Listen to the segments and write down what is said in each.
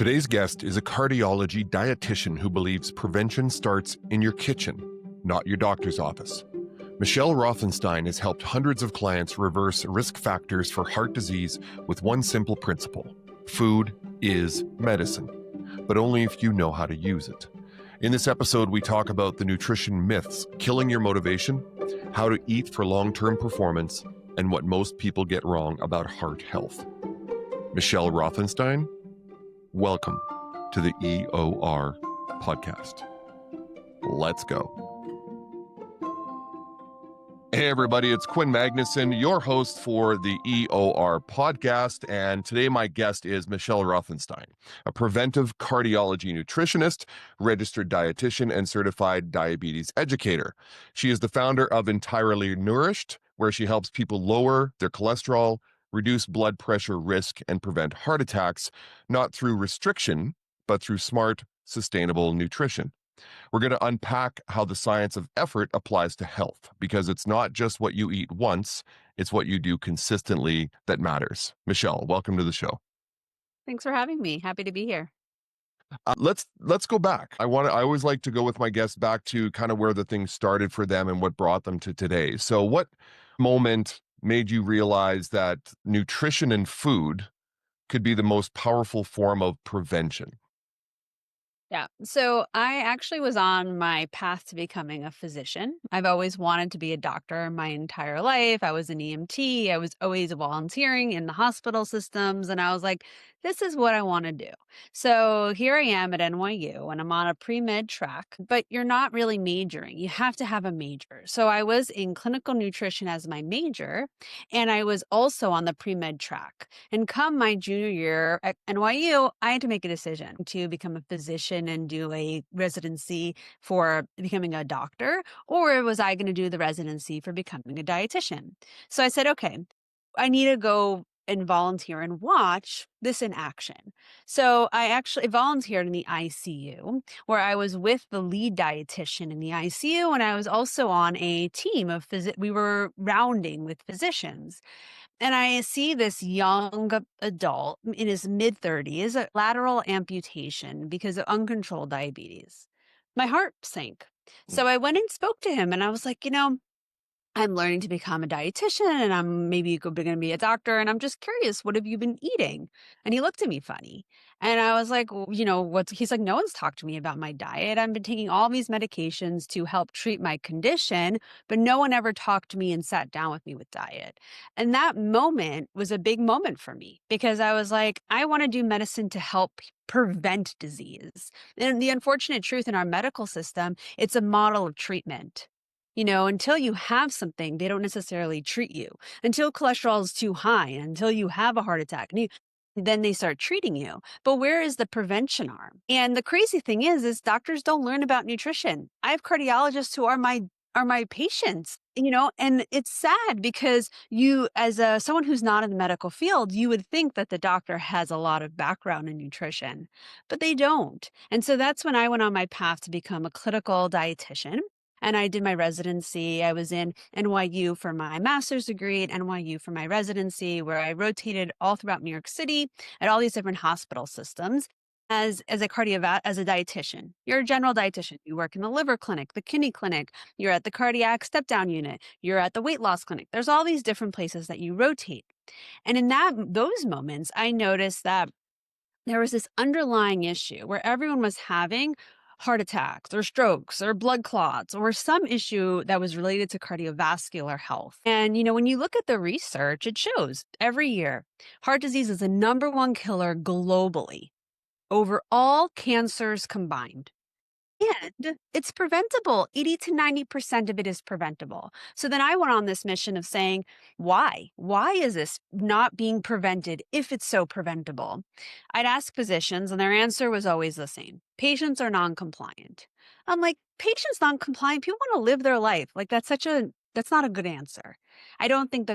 Today's guest is a cardiology dietitian who believes prevention starts in your kitchen, not your doctor's office. Michelle Routhenstein has helped hundreds of clients reverse risk factors for heart disease with one simple principle: food is medicine, but only if you know how to use it. In this episode, we talk about the nutrition myths killing your motivation, how to eat for long-term performance, and what most people get wrong about heart health. Michelle Routhenstein, welcome to the EOR podcast. Let's go. Hey everybody, it's Quinn Magnuson, your host for the EOR podcast, and today my guest is Michelle Routhenstein, a preventive cardiology nutritionist, registered dietitian, and certified diabetes educator. She is the founder of Entirely Nourished, where she helps people lower their cholesterol, reduce blood pressure risk, and prevent heart attacks, not through restriction, but through smart, sustainable nutrition. We're going to unpack how the science of effort applies to health, because it's not just what you eat once, it's what you do consistently that matters. Michelle, welcome to the show. Thanks for having me. Happy to be here. Let's go back. I always like to go with my guests back to kind of where the thing started for them and what brought them to today. So what moment made you realize that nutrition and food could be the most powerful form of prevention? Yeah. So I actually was on my path to becoming a physician. I've always wanted to be a doctor my entire life. I was an EMT. I was always volunteering in the hospital systems. And I was like, this is what I want to do. So here I am at NYU and I'm on a pre-med track, but you're not really majoring. You have to have a major. So I was in clinical nutrition as my major, and I was also on the pre-med track. And come my junior year at NYU, I had to make a decision to become a physician and do a residency for becoming a doctor, or was I going to do the residency for becoming a dietitian? So I said, okay, I need to go and volunteer and watch this in action. So I actually volunteered in the ICU, where I was with the lead dietitian in the ICU, and I was also on a team of we were rounding with physicians. And I see this young adult in his mid-30s, a lateral amputation because of uncontrolled diabetes. My heart sank. So I went and spoke to him and I was like, I'm learning to become a dietitian and I'm maybe going to be a doctor. And I'm just curious, what have you been eating? And he looked at me funny. And I was like, well, he's like, no one's talked to me about my diet. I've been taking all these medications to help treat my condition, but no one ever talked to me and sat down with me with diet. And that moment was a big moment for me because I was like, I want to do medicine to help prevent disease. And the unfortunate truth in our medical system, it's a model of treatment. Until you have something, they don't necessarily treat you. Until cholesterol is too high, until you have a heart attack, then they start treating you. But where is the prevention arm? And the crazy thing is doctors don't learn about nutrition. I have cardiologists who are my patients, and it's sad because you, as someone who's not in the medical field, you would think that the doctor has a lot of background in nutrition, but they don't. And so that's when I went on my path to become a clinical dietitian. And I did my residency. I was in NYU for my master's degree, at NYU for my residency, where I rotated all throughout New York City at all these different hospital systems as a dietitian. You're a general dietitian. You work in the liver clinic, the kidney clinic. You're at the cardiac step-down unit. You're at the weight loss clinic. There's all these different places that you rotate. And in those moments, I noticed that there was this underlying issue where everyone was having heart attacks or strokes or blood clots or some issue that was related to cardiovascular health. And, when you look at the research, it shows every year heart disease is the number one killer globally over all cancers combined. And it's preventable. 80 to 90% of it is preventable. So then I went on this mission of saying, why? Why is this not being prevented if it's so preventable? I'd ask physicians and their answer was always the same. Patients are non-compliant. I'm like, patients non-compliant? People want to live their life. Like that's not a good answer. I don't think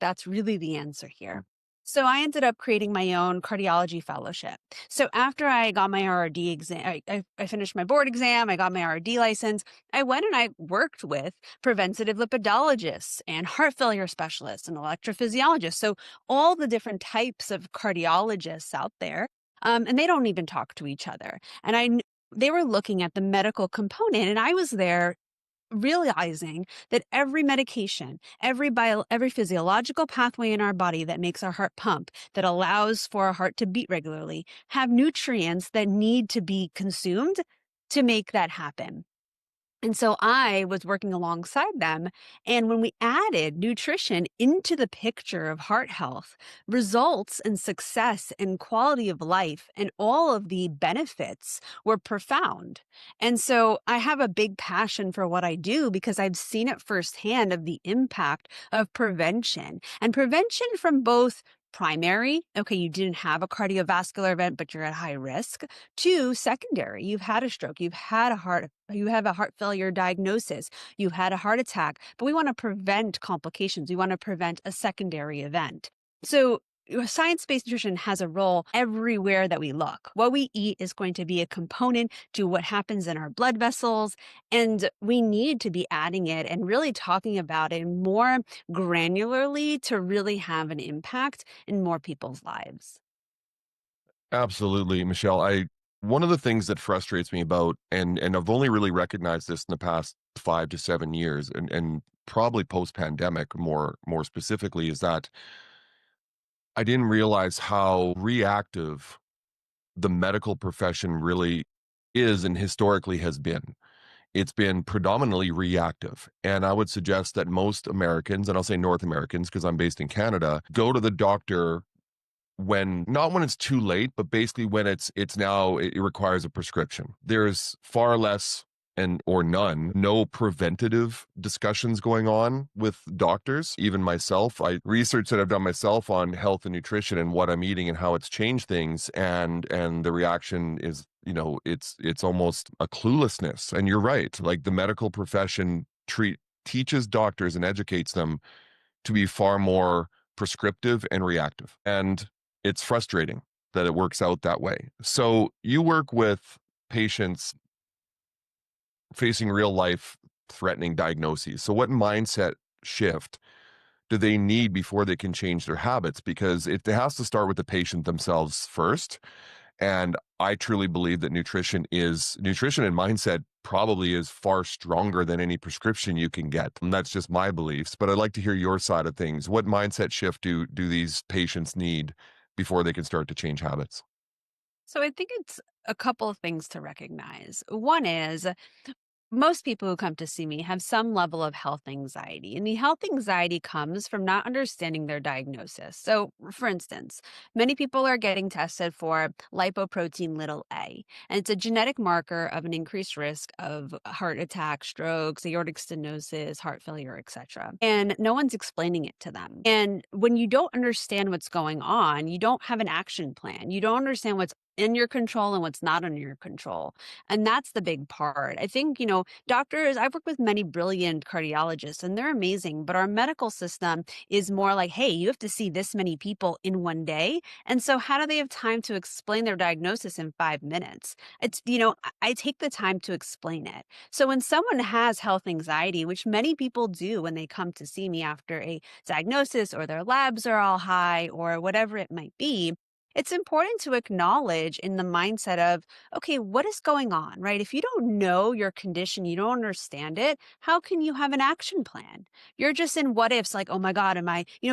that's really the answer here. So I ended up creating my own cardiology fellowship. So after I got my RRD exam, I finished my board exam, I got my RRD license, I went and I worked with preventative lipidologists and heart failure specialists and electrophysiologists. So all the different types of cardiologists out there. and they don't even talk to each other. And they were looking at the medical component, and I was there realizing that every medication, every physiological pathway in our body that makes our heart pump, that allows for our heart to beat regularly, have nutrients that need to be consumed to make that happen. And so I was working alongside them. And when we added nutrition into the picture of heart health, results and success and quality of life and all of the benefits were profound. And so I have a big passion for what I do because I've seen it firsthand of the impact of prevention and prevention from both primary, okay, you didn't have a cardiovascular event, but you're at high risk, to secondary, you've had a stroke, you have a heart failure diagnosis, you've had a heart attack, but we want to prevent complications. We want to prevent a secondary event. So science-based nutrition has a role everywhere that we look. What we eat is going to be a component to what happens in our blood vessels, and we need to be adding it and really talking about it more granularly to really have an impact in more people's lives. Absolutely, Michelle. I One of the things that frustrates me about, and I've only really recognized this in the past 5 to 7 years, and probably post pandemic more specifically, is that I didn't realize how reactive the medical profession really is and historically has been. It's been predominantly reactive. And I would suggest that most Americans, and I'll say North Americans because I'm based in Canada, go to the doctor when not when it's too late, but basically when it requires a prescription. There's far less and or none, no preventative discussions going on with doctors. Even myself, I research that I've done myself on health and nutrition and what I'm eating and how it's changed things. And the reaction is, it's almost a cluelessness. And you're right. Like the medical profession teaches doctors and educates them to be far more prescriptive and reactive. And it's frustrating that it works out that way. So you work with patients facing real life threatening diagnoses. So what mindset shift do they need before they can change their habits? Because it has to start with the patient themselves first. And I truly believe that nutrition and mindset probably is far stronger than any prescription you can get. And that's just my beliefs. But I'd like to hear your side of things. What mindset shift do these patients need before they can start to change habits? So I think it's a couple of things to recognize. One is most people who come to see me have some level of health anxiety, and the health anxiety comes from not understanding their diagnosis. So, for instance, many people are getting tested for lipoprotein little a, and it's a genetic marker of an increased risk of heart attack, strokes, aortic stenosis, heart failure, etc. And no one's explaining it to them. And when you don't understand what's going on, you don't have an action plan. You don't understand what's in your control and what's not under your control. And that's the big part. I think, doctors, I've worked with many brilliant cardiologists and they're amazing, but our medical system is more like, hey, you have to see this many people in one day. And so how do they have time to explain their diagnosis in 5 minutes? I take the time to explain it. So when someone has health anxiety, which many people do when they come to see me after a diagnosis or their labs are all high or whatever it might be, it's important to acknowledge in the mindset of, okay, what is going on, right? If you don't know your condition, you don't understand it, how can you have an action plan? You're just in what ifs, like, oh my God,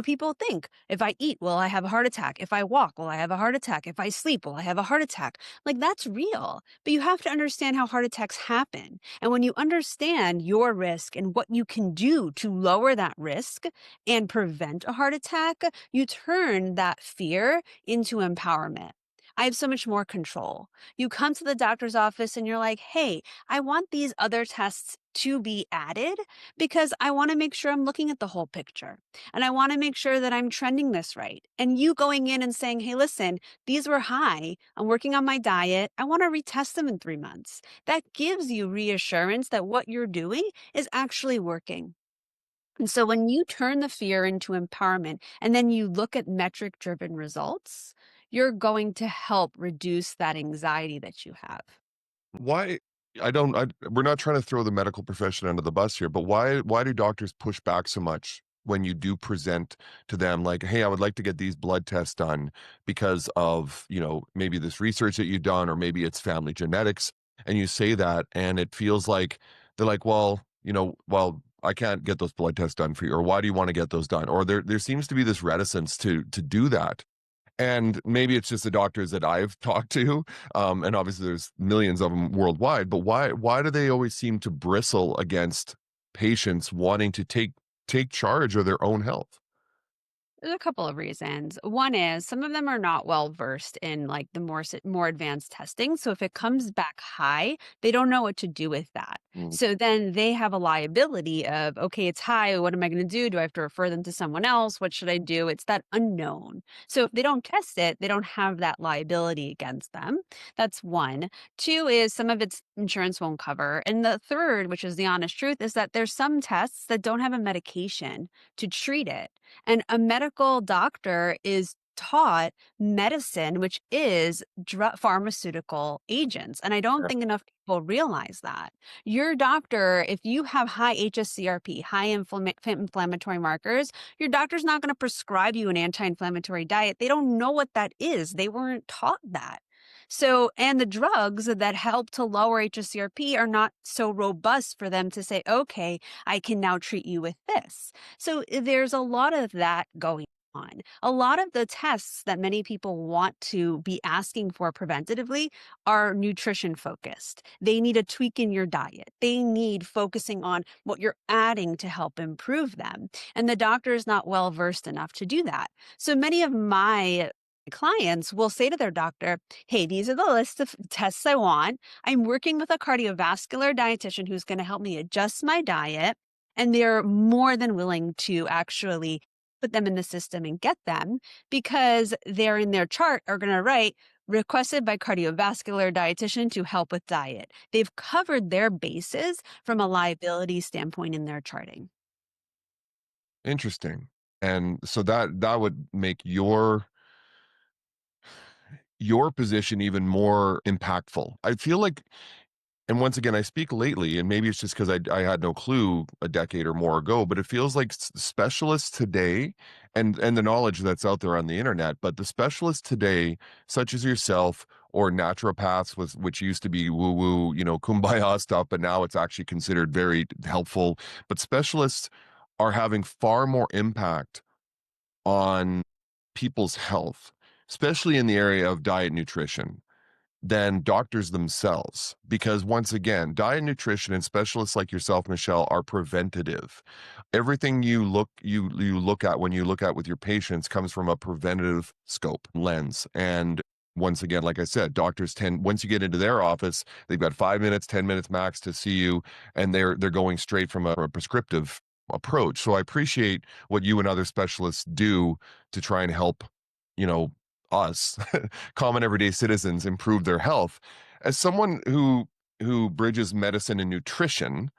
people think if I eat, will I have a heart attack? If I walk, will I have a heart attack? If I sleep, will I have a heart attack? Like that's real, but you have to understand how heart attacks happen. And when you understand your risk and what you can do to lower that risk and prevent a heart attack, you turn that fear into empowerment. I have so much more control. You come to the doctor's office and you're like, hey, I want these other tests to be added because I want to make sure I'm looking at the whole picture and I want to make sure that I'm trending this right. And you going in and saying, hey, listen, these were high. I'm working on my diet. I want to retest them in 3 months. That gives you reassurance that what you're doing is actually working. And so when you turn the fear into empowerment and then you look at metric driven results, you're going to help reduce that anxiety that you have. Why I don't I, We're not trying to throw the medical profession under the bus here, but why do doctors push back so much when you do present to them like, hey, I would like to get these blood tests done because of, maybe this research that you've done, or maybe it's family genetics, and you say that, and it feels like they're like, well, well, I can't get those blood tests done for you, or why do you want to get those done? Or there seems to be this reticence to do that. And maybe it's just the doctors that I've talked to, and obviously there's millions of them worldwide. But why do they always seem to bristle against patients wanting to take charge of their own health? There's a couple of reasons. One is some of them are not well versed in like the more advanced testing. So if it comes back high, they don't know what to do with that. Mm, So then they have a liability of, okay, it's high. What am I going to do? Do I have to refer them to someone else? What should I do? It's that unknown. So if they don't test it, they don't have that liability against them. That's one. Two is some of its insurance won't cover. And the third, which is the honest truth, is that there's some tests that don't have a medication to treat it. And a medical doctor is taught medicine, which is pharmaceutical agents. And I don't yeah. think enough people realize that. Your doctor, if you have high HSCRP, high inflammatory markers, your doctor's not going to prescribe you an anti inflammatory diet. They don't know what that is, they weren't taught that. So, and the drugs that help to lower HSCRP are not so robust for them to say, okay, I can now treat you with this. So there's a lot of that going on. A lot of the tests that many people want to be asking for preventatively are nutrition focused. They need a tweak in your diet. They need focusing on what you're adding to help improve them. And the doctor is not well versed enough to do that. So many of my clients will say to their doctor, hey, these are the list of tests I want. I'm working with a cardiovascular dietitian who's going to help me adjust my diet. And they're more than willing to actually put them in the system and get them because they're in their chart are going to write requested by cardiovascular dietitian to help with diet. They've covered their bases from a liability standpoint in their charting. Interesting. And so that would make your position even more impactful. I feel like, and once again, I speak lately, and maybe it's just because I had no clue a decade or more ago, but it feels like specialists today, and the knowledge that's out there on the internet, but the specialists today, such as yourself or naturopaths, which used to be woo woo, kumbaya stuff, but now it's actually considered very helpful. But specialists are having far more impact on people's health, especially in the area of diet nutrition, than doctors themselves. Because once again, diet nutrition and specialists like yourself, Michelle, are preventative. Everything you look at when you look at with your patients comes from a preventative scope lens. And once again, like I said, doctors tend, once you get into their office, they've got 5 minutes, 10 minutes max to see you, and they're going straight from a prescriptive approach. So I appreciate what you and other specialists do to try and help, you know, us common everyday citizens improve their health. As someone who bridges medicine and nutrition,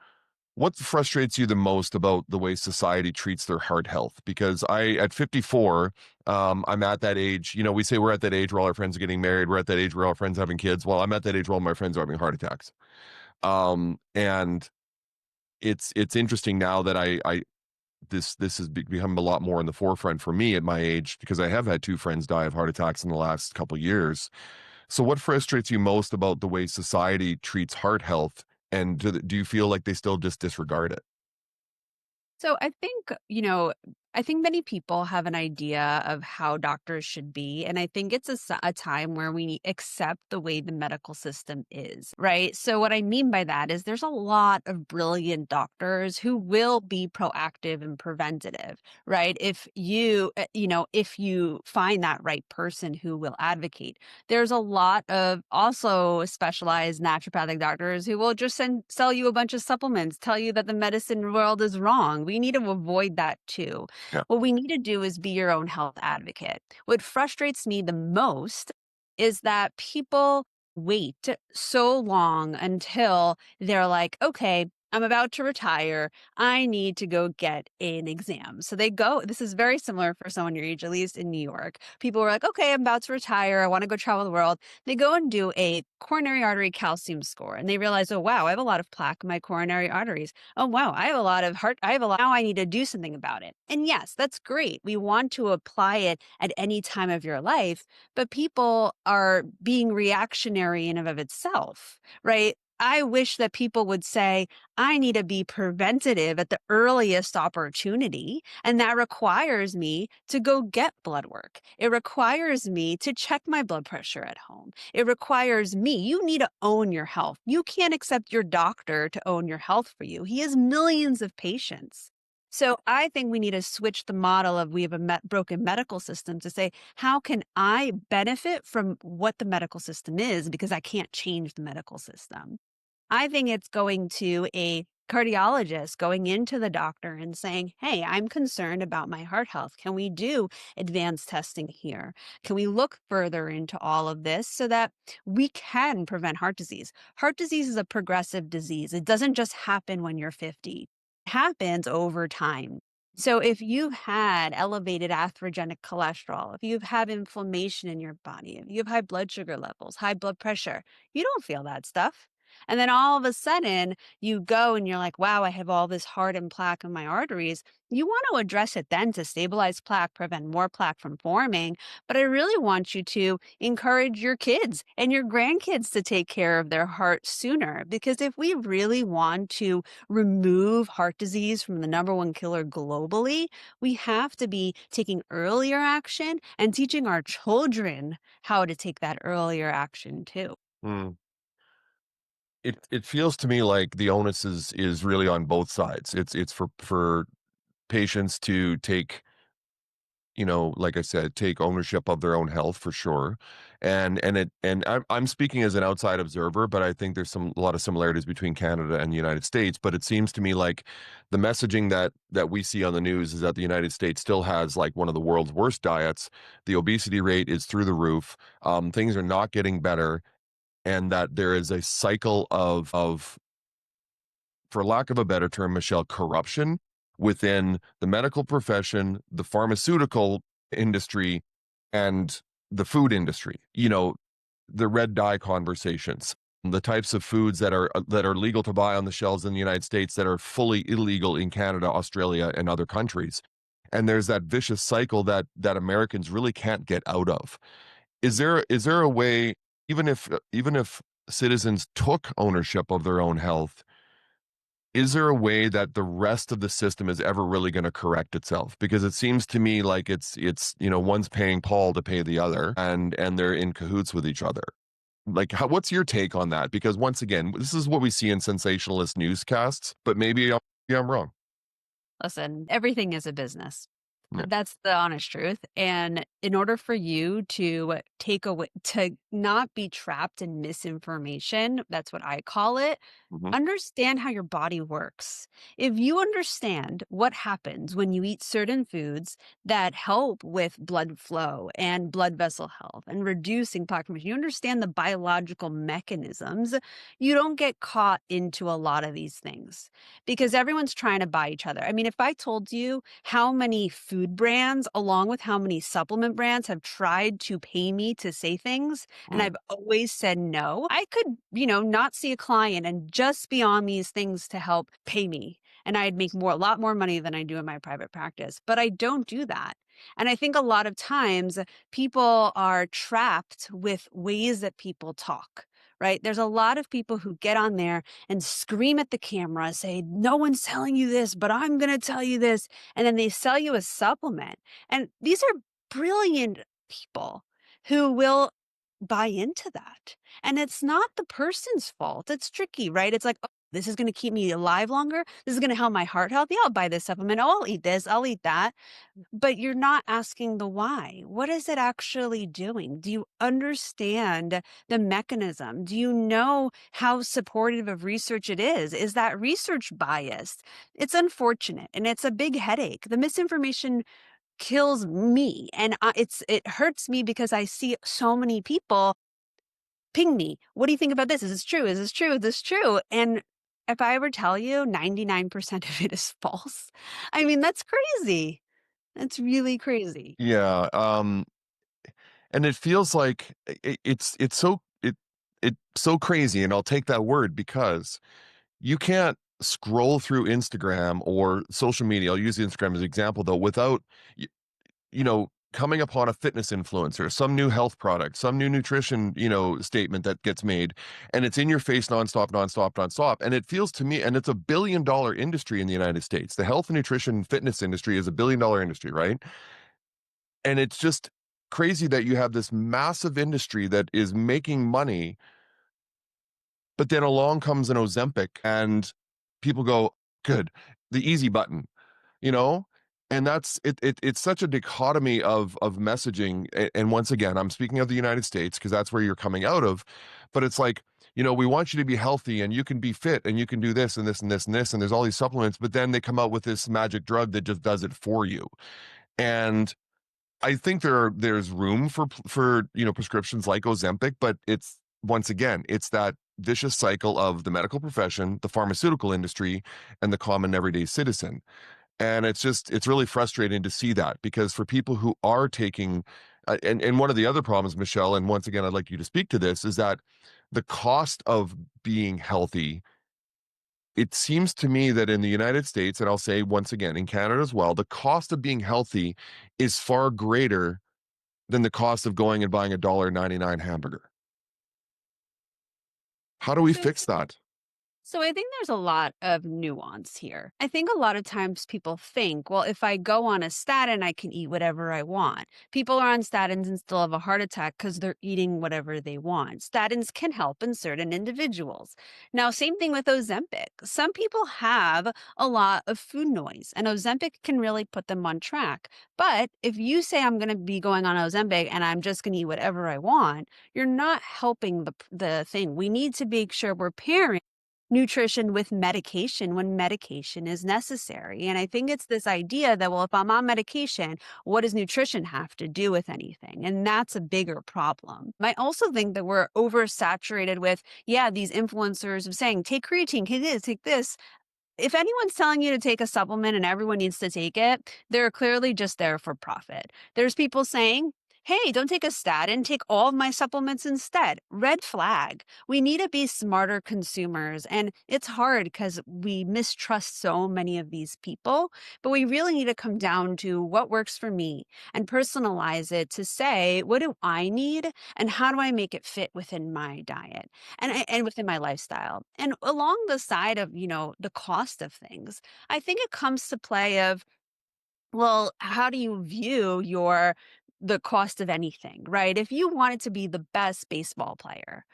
what frustrates you the most about the way society treats their heart health? Because at 54, I'm at that age. We say we're at that age where all our friends are getting married. We're at that age where all our friends are having kids. Well, I'm at that age where all my friends are having heart attacks. And it's interesting now that I this has become a lot more in the forefront for me at my age, because I have had two friends die of heart attacks in the last couple years. So what frustrates you most about the way society treats heart health, and do you feel like they still just disregard it? So I think many people have an idea of how doctors should be. And I think it's a time where we accept the way the medical system is, right? So, what I mean by that is there's a lot of brilliant doctors who will be proactive and preventative, right? If you find that right person who will advocate, there's a lot of also specialized naturopathic doctors who will just sell you a bunch of supplements, tell you that the medicine world is wrong. We need to avoid that too. Yeah. What we need to do is be your own health advocate. What frustrates me the most is that people wait so long until they're like, okay, I'm about to retire. I need to go get an exam. So they go, this is very similar for someone your age, at least in New York. People were like, okay, I'm about to retire. I want to go travel the world. They go and do a coronary artery calcium score and they realize, oh, wow, I have a lot of plaque in my coronary arteries. Oh, wow, I have a lot of heart. Now I need to do something about it. And yes, that's great. We want to apply it at any time of your life, but people are being reactionary in and of itself, right? I wish that people would say, I need to be preventative at the earliest opportunity. And that requires me to go get blood work. It requires me to check my blood pressure at home. It requires me. You need to own your health. You can't accept your doctor to own your health for you. He has millions of patients. So I think we need to switch the model of we have a broken medical system to say, how can I benefit from what the medical system is because I can't change the medical system? I think it's going to a cardiologist going into the doctor and saying, hey, I'm concerned about my heart health. Can we do advanced testing here? Can we look further into all of this so that we can prevent heart disease? Heart disease is a progressive disease. It doesn't just happen when you're 50. It happens over time. So if you've had elevated atherogenic cholesterol, if you've had inflammation in your body, if you have high blood sugar levels, high blood pressure, you don't feel that stuff. And then all of a sudden you go and you're like, wow, I have all this heart and plaque in my arteries. You want to address it then to stabilize plaque, prevent more plaque from forming. But I really want you to encourage your kids and your grandkids to take care of their heart sooner. Because if we really want to remove heart disease from the number one killer globally, we have to be taking earlier action and teaching our children how to take that earlier action too. Hmm. It feels to me like the onus is really on both sides. It's for patients to take, like I said, take ownership of their own health for sure. And I'm speaking as an outside observer, but I think there's a lot of similarities between Canada and the United States. But it seems to me like the messaging that we see on the news is that the United States still has like one of the world's worst diets. The obesity rate is through the roof. Things are not getting better, and that there is a cycle of, for lack of a better term, Michelle, corruption within the medical profession, the pharmaceutical industry, and the food industry. The red dye conversations, the types of foods that are legal to buy on the shelves in the United States that are fully illegal in Canada, Australia, and other countries. And there's that vicious cycle that Americans really can't get out of. Is there a way, even if citizens took ownership of their own health, is there a way that the rest of the system is ever really going to correct itself? Because it seems to me like it's one's paying Paul to pay the other, and they're in cahoots with each other. Like, what's your take on that? Because once again, this is what we see in sensationalist newscasts, but maybe I'm wrong. Listen, everything is a business. Yeah. That's the honest truth. And in order for you to take away, to not be trapped in misinformation, that's what I call it, Hmm. understand how your body works. If you understand what happens when you eat certain foods that help with blood flow and blood vessel health and reducing plaque formation, you understand the biological mechanisms, you don't get caught into a lot of these things because everyone's trying to buy each other. I mean, if I told you how many food brands, along with how many supplement brands, have tried to pay me to say things, and Mm. I've always said no, I could, not see a client and just be on these things to help pay me. And I'd make a lot more money than I do in my private practice. But I don't do that. And I think a lot of times people are trapped with ways that people talk. Right. There's a lot of people who get on there and scream at the camera, say, no one's telling you this, but I'm going to tell you this. And then they sell you a supplement. And these are brilliant people who will buy into that. And it's not the person's fault. It's tricky, right? It's like, oh, this is going to keep me alive longer. This is going to help my heart health. Yeah, I'll buy this supplement. Oh, I'll eat this. I'll eat that. But you're not asking the why. What is it actually doing? Do you understand the mechanism? Do you know how supportive of research it is? Is that research biased? It's unfortunate and it's a big headache. The misinformation kills me and it hurts me because I see so many people ping me. What do you think about this? Is this true? Is this true? Is this true? And if I ever tell you 99% of it is false, I mean, that's crazy. That's really crazy. Yeah, and it feels like it's so crazy, and I'll take that word because you can't scroll through Instagram or social media. I'll use Instagram as an example though, without coming upon a fitness influencer, some new health product, some new nutrition, statement that gets made, and it's in your face nonstop, nonstop, nonstop. And it feels to me, and it's $1 billion industry in the United States. The health and nutrition fitness industry is $1 billion industry, right? And it's just crazy that you have this massive industry that is making money, but then along comes an Ozempic and people go, good, the easy button, you know? And it's such a dichotomy of messaging. And once again, I'm speaking of the United States because that's where you're coming out of. But it's like, we want you to be healthy and you can be fit and you can do this and this and this and this. And there's all these supplements, but then they come out with this magic drug that just does it for you. And I think there's room for prescriptions like Ozempic, but it's once again, it's that vicious cycle of the medical profession, the pharmaceutical industry, and the common everyday citizen. And it's really frustrating to see that because for people who are taking and one of the other problems, Michelle, and once again I'd like you to speak to this, is that the cost of being healthy, it seems to me that in the United States, and I'll say once again in Canada as well, the cost of being healthy is far greater than the cost of going and buying a $1.99 hamburger. How do we So fix that? So I think there's a lot of nuance here. I think a lot of times people think, well, if I go on a statin, I can eat whatever I want. People are on statins and still have a heart attack because they're eating whatever they want. Statins can help in certain individuals. Now, same thing with Ozempic. Some people have a lot of food noise, and Ozempic can really put them on track. But if you say I'm going to be going on Ozempic and I'm just going to eat whatever I want, you're not helping the thing. We need to make sure we're pairing nutrition with medication when medication is necessary. And I think it's this idea that, well, if I'm on medication, what does nutrition have to do with anything? And that's a bigger problem. I also think that we're oversaturated with, yeah, these influencers of saying, take creatine, take this. If anyone's telling you to take a supplement and everyone needs to take it, they're clearly just there for profit. There's people saying, hey, don't take a statin, take all of my supplements instead. Red flag. We need to be smarter consumers. And it's hard because we mistrust so many of these people, but we really need to come down to what works for me and personalize it to say, what do I need and how do I make it fit within my diet? And within my lifestyle. And along the side of, the cost of things, I think it comes to play of, well, how do you view the cost of anything, right? If you wanted to be the best baseball player,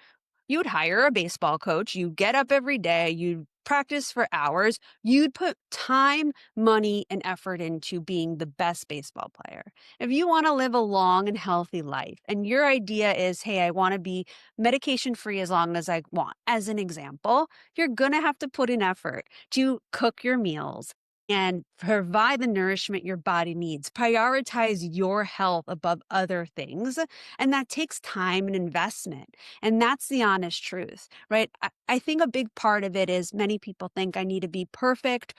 you'd hire a baseball coach, you get up every day, you practice for hours, you'd put time, money, and effort into being the best baseball player. If you want to live a long and healthy life, and your idea is, hey, I want to be medication free as long as I want, as an example, you're going to have to put in effort to cook your meals and provide the nourishment your body needs. Prioritize your health above other things. And that takes time and investment. And that's the honest truth, right? I think a big part of it is many people think I need to be perfect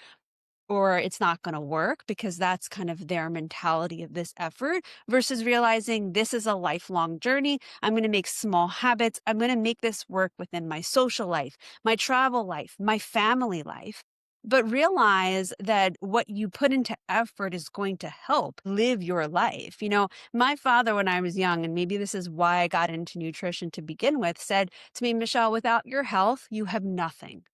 or it's not going to work because that's kind of their mentality of this effort versus realizing this is a lifelong journey. I'm going to make small habits. I'm going to make this work within my social life, my travel life, my family life. But realize that what you put into effort is going to help live your life. My father, when I was young, and maybe this is why I got into nutrition to begin with, said to me, Michelle, without your health, you have nothing.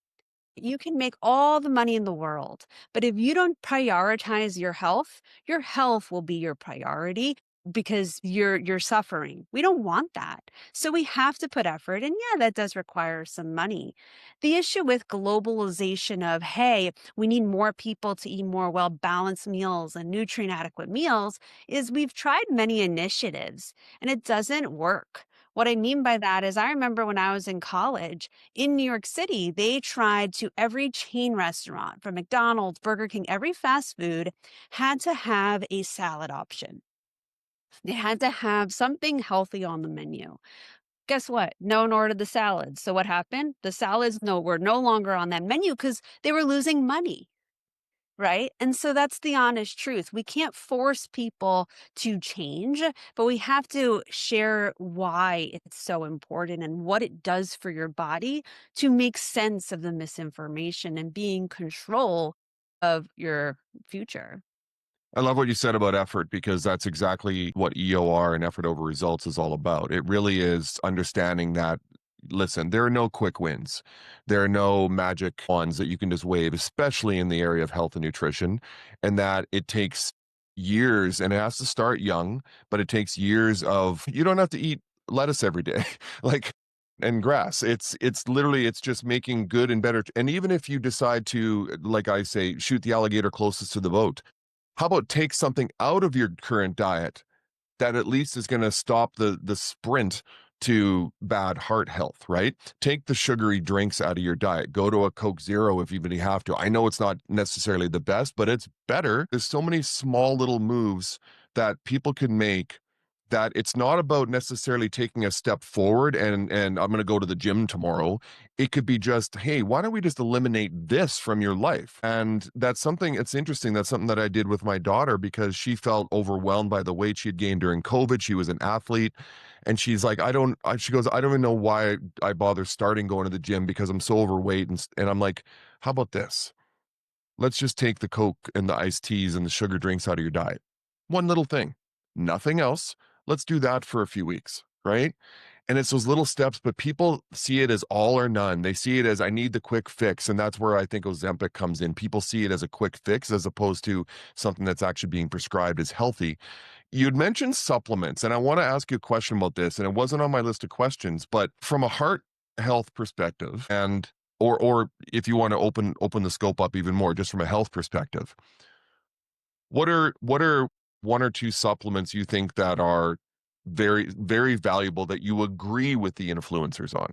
You can make all the money in the world, but if you don't prioritize your health will be your priority because you're suffering. We don't want that. So we have to put effort, and yeah, that does require some money. The issue with globalization of, hey, we need more people to eat more well-balanced meals and nutrient adequate meals is we've tried many initiatives and it doesn't work. What I mean by that is I remember when I was in college, in New York City, they tried to every chain restaurant from McDonald's, Burger King, every fast food had to have a salad option. They had to have something healthy on the menu Guess what? No one ordered the salads. So what happened? The salads were no longer on that menu because they were losing money. Right? And so that's the honest truth. We can't force people to change, but we have to share why it's so important and what it does for your body to make sense of the misinformation and be in control of your future. I love what you said about effort because that's exactly what EOR and effort over results is all about. It really is understanding that, listen, there are no quick wins. There are no magic wands that you can just wave, especially in the area of health and nutrition, and that it takes years and it has to start young, but it takes years of, you don't have to eat lettuce every day. Like, and grass. It's literally it's just making good and better. And even if you decide to, like I say, shoot the alligator closest to the boat, how about take something out of your current diet that at least is going to stop the sprint to bad heart health, right? Take the sugary drinks out of your diet. Go to a Coke Zero if you really have to. I know it's not necessarily the best, but it's better. There's so many small little moves that people can make that it's not about necessarily taking a step forward and I'm going to go to the gym tomorrow. It could be just, hey, why don't we just eliminate this from your life? And that's something, it's interesting. That's something that I did with my daughter because she felt overwhelmed by the weight she had gained during COVID. She was an athlete. And she's like, she goes, I don't even know why I bother starting going to the gym because I'm so overweight. And I'm like, how about this? Let's just take the Coke and the iced teas and the sugar drinks out of your diet. One little thing, nothing else. Let's do that for a few weeks, right? And it's those little steps, but people see it as all or none. They see it as I need the quick fix. And that's where I think Ozempic comes in. People see it as a quick fix as opposed to something that's actually being prescribed as healthy. You'd mentioned supplements, and I want to ask you a question about this. And it wasn't on my list of questions, but from a heart health perspective, and or if you want to open the scope up even more, just from a health perspective, what are one or two supplements you think that are very, very valuable that you agree with the influencers on?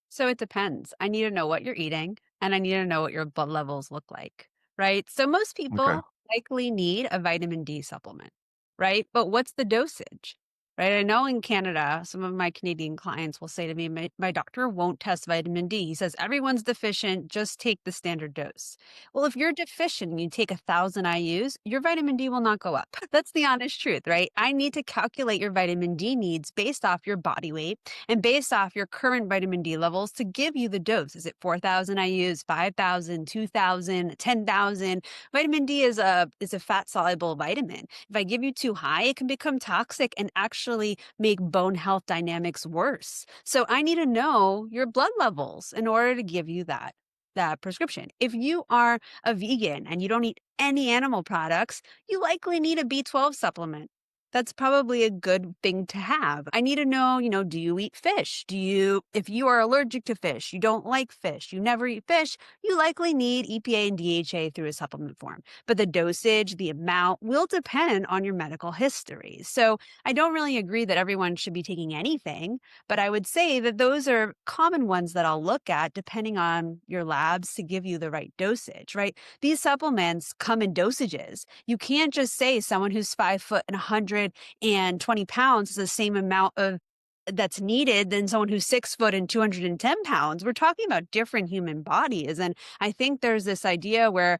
So it depends. I need to know what you're eating and I need to know what your blood levels look like, right? So most Okay. people likely need a vitamin D supplement, right? But what's the dosage? Right. I know in Canada, some of my Canadian clients will say to me, my doctor won't test vitamin D. He says, everyone's deficient, just take the standard dose. Well, if you're deficient and you take 1,000 IUs, your vitamin D will not go up. That's the honest truth, right? I need to calculate your vitamin D needs based off your body weight and based off your current vitamin D levels to give you the dose. Is it 4,000 IUs, 5,000, 2,000, 10,000? Vitamin D is a fat soluble vitamin. If I give you too high, it can become toxic and actually make bone health dynamics worse. So I need to know your blood levels in order to give you that prescription. If you are a vegan and you don't eat any animal products, you likely need a B12 supplement. That's probably a good thing to have. I need to know, do you eat fish? If you are allergic to fish, you don't like fish, you never eat fish, you likely need EPA and DHA through a supplement form. But the dosage, the amount will depend on your medical history. So I don't really agree that everyone should be taking anything, but I would say that those are common ones that I'll look at depending on your labs to give you the right dosage, right? These supplements come in dosages. You can't just say someone who's 5 foot and 120 pounds is the same amount of that's needed than someone who's 6 foot and 210 pounds. We're talking about different human bodies. And I think there's this idea where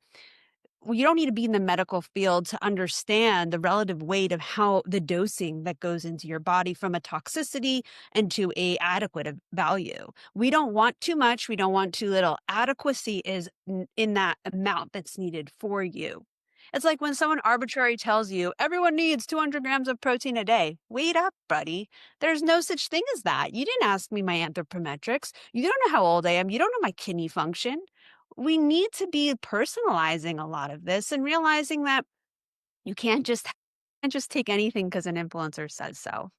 you don't need to be in the medical field to understand the relative weight of how the dosing that goes into your body from a toxicity and to a adequate value. We don't want too much. We don't want too little. Adequacy is in that amount that's needed for you. It's like when someone arbitrarily tells you everyone needs 200 grams of protein a day. Wait up, buddy. There's no such thing as that. You didn't ask me my anthropometrics. You don't know how old I am. You don't know my kidney function. We need to be personalizing a lot of this and realizing that you can't just take anything because an influencer says so.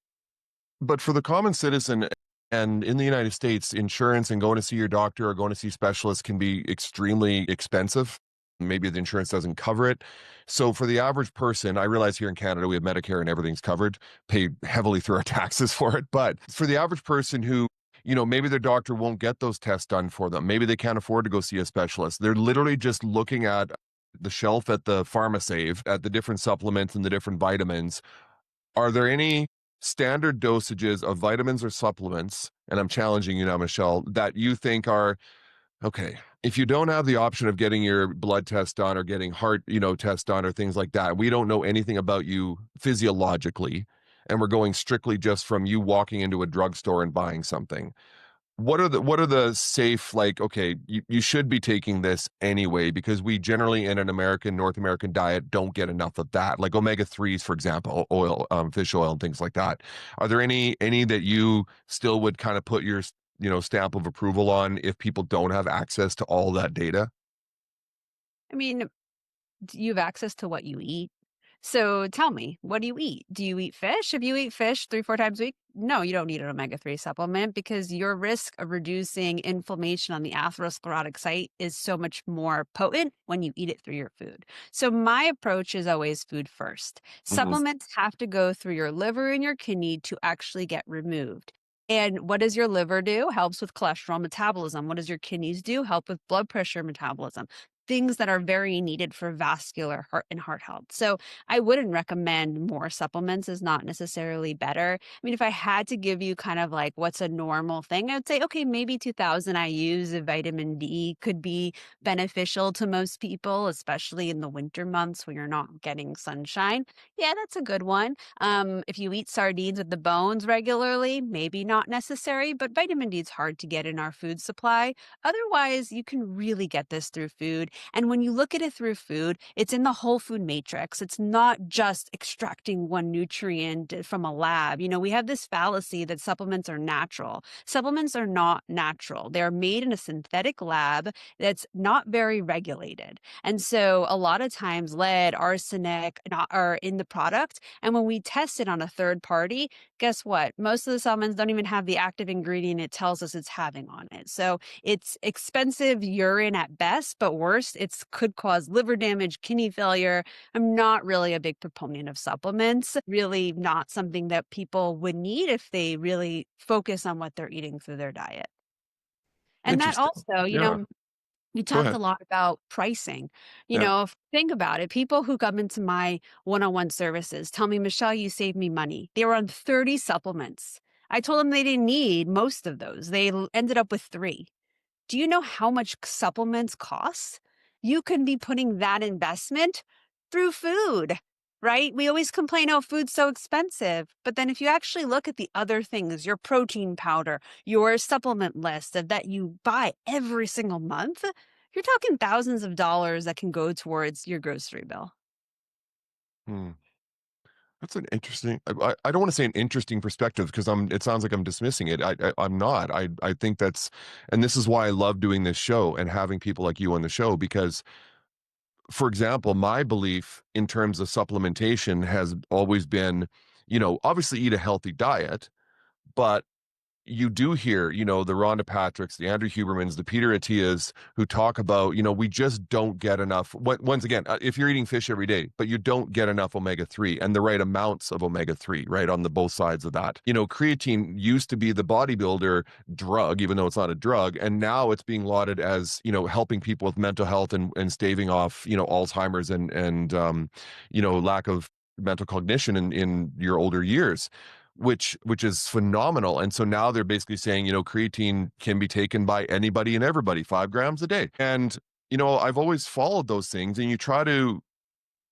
But for the common citizen and in the United States, insurance and going to see your doctor or going to see specialists can be extremely expensive. Maybe the insurance doesn't cover it. So for the average person, I realize here in Canada we have Medicare and everything's covered, pay heavily through our taxes for it. But for the average person who, maybe their doctor won't get those tests done for them. Maybe they can't afford to go see a specialist. They're literally just looking at the shelf at the pharmacy, at the different supplements and the different vitamins. Are there any standard dosages of vitamins or supplements, and I'm challenging you now, Michelle, that you think are okay, if you don't have the option of getting your blood test done or getting heart, test done or things like that, we don't know anything about you physiologically, and we're going strictly just from you walking into a drugstore and buying something. What are the safe, like, okay, you should be taking this anyway, because we generally in an North American diet don't get enough of that, like omega 3s, for example, oil, fish oil and things like that. Are there any that you still would kind of put your stamp of approval on if people don't have access to all that data? I mean, you have access to what you eat. So tell me, what do you eat? Do you eat fish? If you eat fish 3, 4 times a week, no, you don't need an omega 3 supplement because your risk of reducing inflammation on the atherosclerotic site is so much more potent when you eat it through your food. So my approach is always food first. Hmm. Supplements have to go through your liver and your kidney to actually get removed. And what does your liver do? Helps with cholesterol metabolism. What does your kidneys do? Help with blood pressure metabolism, things that are very needed for vascular heart and heart health. So I wouldn't recommend more supplements is not necessarily better. I mean, if I had to give you kind of like what's a normal thing, I would say, okay, maybe 2000 IUs of vitamin D could be beneficial to most people, especially in the winter months when you're not getting sunshine. Yeah, that's a good one. If you eat sardines with the bones regularly, maybe not necessary, but vitamin D is hard to get in our food supply. Otherwise, you can really get this through food. And when you look at it through food, it's in the whole food matrix. It's not just extracting one nutrient from a lab. We have this fallacy that supplements are natural. Supplements are not natural. They're made in a synthetic lab that's not very regulated. And so a lot of times lead, arsenic are in the product. And when we test it on a third party, guess what? Most of the supplements don't even have the active ingredient it tells us it's having on it. So it's expensive urine at best, but worse, it could cause liver damage, kidney failure. I'm not really a big proponent of supplements, really not something that people would need if they really focus on what they're eating through their diet. And that Interesting. also, Yeah. we Go talked a ahead. lot about pricing. Yeah. Think about it. People who come into my one-on-one services tell me, Michelle, you saved me money. They were on 30 supplements. I told them they didn't need most of those. They ended up with 3. Do you know how much supplements cost? You can be putting that investment through food, right? We always complain, oh, food's so expensive. But then if you actually look at the other things, your protein powder, your supplement list that you buy every single month, you're talking thousands of dollars that can go towards your grocery bill. Hmm. That's an interesting. I don't want to say an interesting perspective because it sounds like I'm dismissing it. I'm not. I think that's, and this is why I love doing this show and having people like you on the show because, for example, my belief in terms of supplementation has always been, obviously eat a healthy diet, but you do hear, the Rhonda Patricks, the Andrew Hubermans, the Peter Attias who talk about, we just don't get enough. Once again, if you're eating fish every day, but you don't get enough omega 3 and the right amounts of omega 3, right, on the both sides of that. Creatine used to be the bodybuilder drug, even though it's not a drug. And now it's being lauded as, helping people with mental health and staving off, Alzheimer's and lack of mental cognition in your older years, which is phenomenal. And so now they're basically saying, creatine can be taken by anybody and everybody, 5 grams a day. And, I've always followed those things, and you try to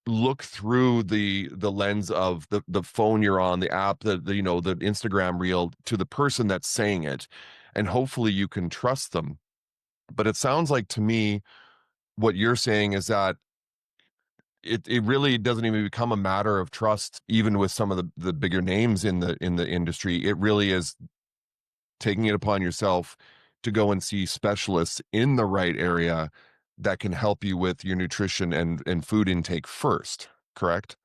look through the lens of the phone you're on, the app, the Instagram reel, to the person that's saying it. And hopefully you can trust them. But it sounds like to me, what you're saying is that it really doesn't even become a matter of trust, even with some of the bigger names in the industry. It really is taking it upon yourself to go and see specialists in the right area that can help you with your nutrition and food intake first, correct?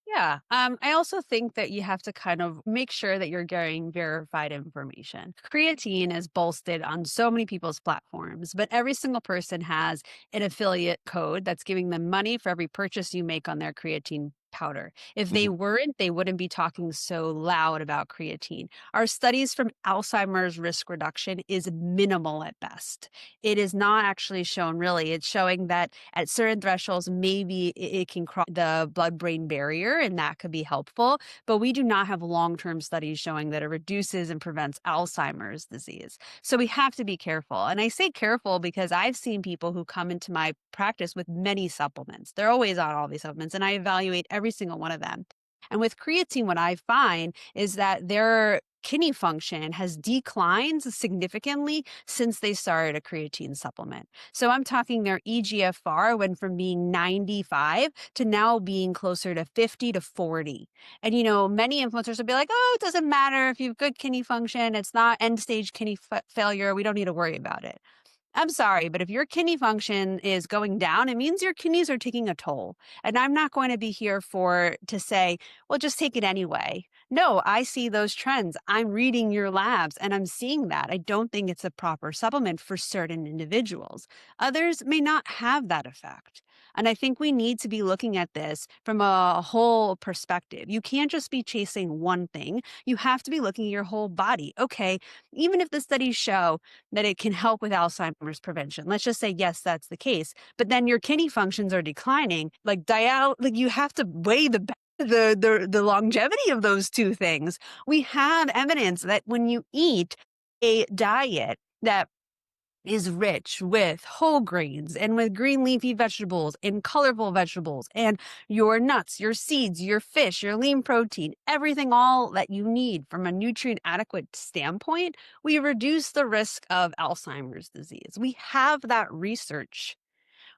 Yeah. I also think that you have to kind of make sure that you're getting verified information. Creatine is bolstered on so many people's platforms, but every single person has an affiliate code that's giving them money for every purchase you make on their creatine powder. If they Mhm. weren't, they wouldn't be talking so loud about creatine. Our studies from Alzheimer's risk reduction is minimal at best. It is not actually shown really. It's showing that at certain thresholds, maybe it can cross the blood brain barrier and that could be helpful. But we do not have long term studies showing that it reduces and prevents Alzheimer's disease. So we have to be careful. And I say careful because I've seen people who come into my practice with many supplements. They're always on all these supplements, and I evaluate every single one of them. And with creatine, what I find is that their kidney function has declined significantly since they started a creatine supplement. So I'm talking their EGFR went from being 95 to now being closer to 50 to 40. And, many influencers will be like, oh, it doesn't matter if you have good kidney function. It's not end stage kidney failure. We don't need to worry about it. I'm sorry, but if your kidney function is going down, it means your kidneys are taking a toll. And I'm not going to be here to say, well, just take it anyway. No, I see those trends. I'm reading your labs and I'm seeing that. I don't think it's a proper supplement for certain individuals. Others may not have that effect. And I think we need to be looking at this from a whole perspective. You can't just be chasing one thing. You have to be looking at your whole body. Okay, even if the studies show that it can help with Alzheimer's prevention. Let's just say, yes, that's the case. But then your kidney functions are declining. Like you have to weigh the longevity of those two things. We have evidence that when you eat a diet that is rich with whole grains and with green leafy vegetables and colorful vegetables and your nuts, your seeds, your fish, your lean protein, everything all that you need from a nutrient adequate standpoint, we reduce the risk of Alzheimer's disease. We have that research.